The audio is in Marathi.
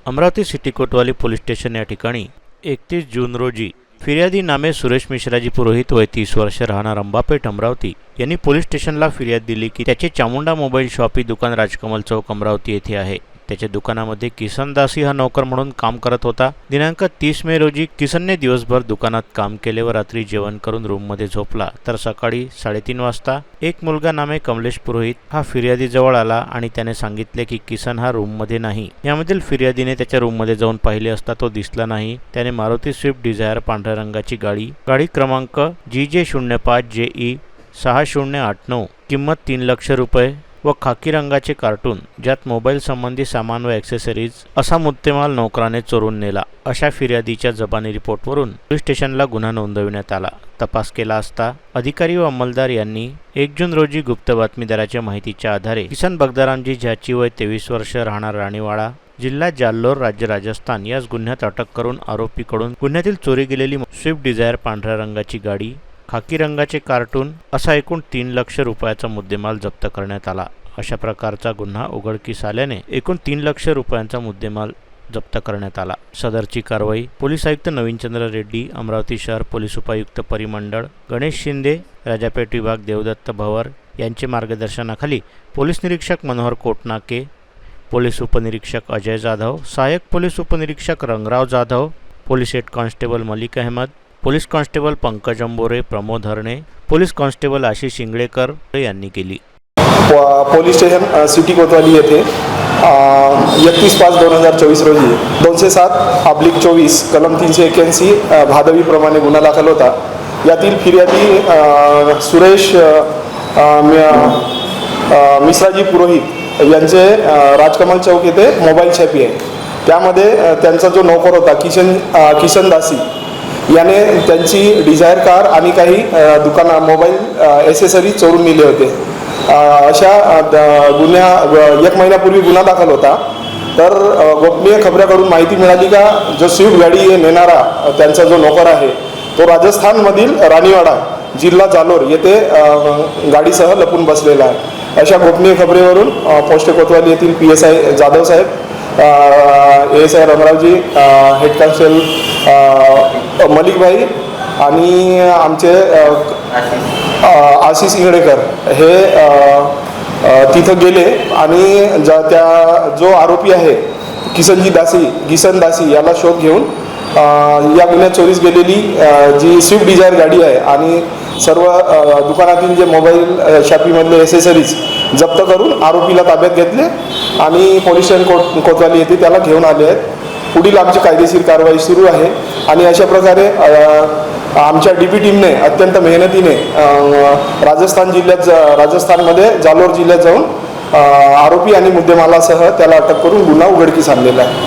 अमरावती सिटी कोतवाली पोलीस स्टेशन या ठिकाणी 31 जून रोजी फिर्यादी नामे सुरेश मिश्राजी पुरोहित वय 30 वर्ष राहणार अंबापेठ अमरावती यांनी पोलीस स्टेशनला फिर्याद दिली की त्याचे चामुंडा मोबाईल शॉप ही दुकान राजकमल चौक अमरावती येथे आहे। त्याच्या दुकानामध्ये किसन दासी हा नोकर म्हणून काम करत होता। दिनांक 30 मे रोजी किसनने दिवसभर दुकानात काम केले व रात्री जेवण करून रूममध्ये झोपला, तर सकाळी 3:30 वाजता एक मुलगा नामे कमलेश पुरोहित हा फिर्यादीजवळ आला आणि त्याने सांगितले की किसन हा रूममध्ये नाही। यामधील फिर्यादीने त्याच्या रूममध्ये जाऊन पाहिले असता तो दिसला नाही। त्याने मारुती स्विफ्ट डिझायर पांढऱ्या रंगाची गाडी क्रमांक GJ05JE 6089 किंमत 3 लाख रुपये व खाकी रंगाचे कार्टून ज्यात मोबाईल संबंधी सामान व ॲक्सेसरीज असा मुद्देमाल नोकराने चोरून नेला, अशा फिर्यादीच्या जबानी रिपोर्टवरून पोलीस स्टेशनला गुन्हा नोंदविण्यात आला। तपास केला असता अधिकारी व अंमलदार यांनी 1 जून रोजी गुप्त बातमीदाराच्या माहितीच्या आधारे किसन बगदारामजी ज्याची वय 23 वर्ष राहणार राणीवाडा जिल्हा जाल्लोर राज्य राजस्थान यास गुन्ह्यात अटक करून आरोपीकडून गुन्ह्यातील चोरी गेलेली स्विफ्ट डिझायर पांढऱ्या रंगाची गाडी, खाकी रंगाचे कार्टून असा एकूण 3 लाख रुपयाचा मुद्देमाल जप्त करण्यात आला। अशा प्रकारचा गुन्हा उघडकीस आल्याने एकूण 3 लाख रुपयांचा मुद्देमाल जप्त करण्यात आला। सदरची कारवाई पोलीस आयुक्त नवीनचंद्र रेड्डी, अमरावती शहर पोलीस उपायुक्त परिमंडळ गणेश शिंदे, राजापेठ विभाग देवदत्त भवर यांचे मार्गदर्शनाखाली पोलीस निरीक्षक मनोहर कोटनाके, पोलीस उपनिरीक्षक अजय जाधव, सहाय्यक पोलीस उपनिरीक्षक Rangrao Jadhav, police head constable Malik Ahmed, police constable Pankaj Ambore, Pramod Harne, police constable Ashish Ingalekar यांनी केली। पोलीस स्टेशन सिटी कोतवाली येथे 31/5/2024 रोजी 207/24 कलम 381 भादवीप्रमाणे गुन्हा दाखल होता। यातील फिर्यादी सुरेश मिश्राजी पुरोहित यांचे राजकमल चौक येथे मोबाईल छापी आहे। त्यामध्ये त्यांचा जो नोकर होता किसन दासी याने त्यांची डिझायर कार आणि काही मोबाईल ॲक्सेसरीज चोरून नेले होते। अशा गुन्ह्या 1 महिन्यापूर्वी गुन्हा दाखल होता। तर गोपनीय खबऱ्याकडून माहिती मिळाली का जो स्विफ्ट गाडी नेणारा त्यांचा जो नोकर आहे तो राजस्थानमधील राणीवाडा जिल्हा जालोर येथे गाडीसह लपून बसलेला आहे। अशा गोपनीय खबरेवरून पोस्ट कोतवाली येथील PSI जाधव साहेब, ASI रमरावजी, हेड कॉन्स्टेबल मलिक भाई आणि आमचे आशिष इंगळेकर हे तिथं गेले आणि जो आरोपी आहे किसन दासी याला शोध घेऊन या गुन्ह्यात चोरीस गेलेली जी स्विफ्ट डिझायर गाडी आहे आणि सर्व दुकानातील जे मोबाईल शॉपीमधले ॲक्सेसरीज जप्त करून आरोपीला ताब्यात घेतले आणि पोलीस स्टेशन कोतवाली येथे त्याला घेऊन आले आहेत। पुढील आमची कायदेशीर कारवाई सुरू आहे आणि अशा प्रकारे आमच्या DP टीमने अत्यंत मेहनतीने राजस्थानमध्ये जालोर जिल्ह्यात जाऊन आरोपी आणि मुद्देमालासह त्याला अटक करून गुन्हा उघडकीस आणलेला आहे।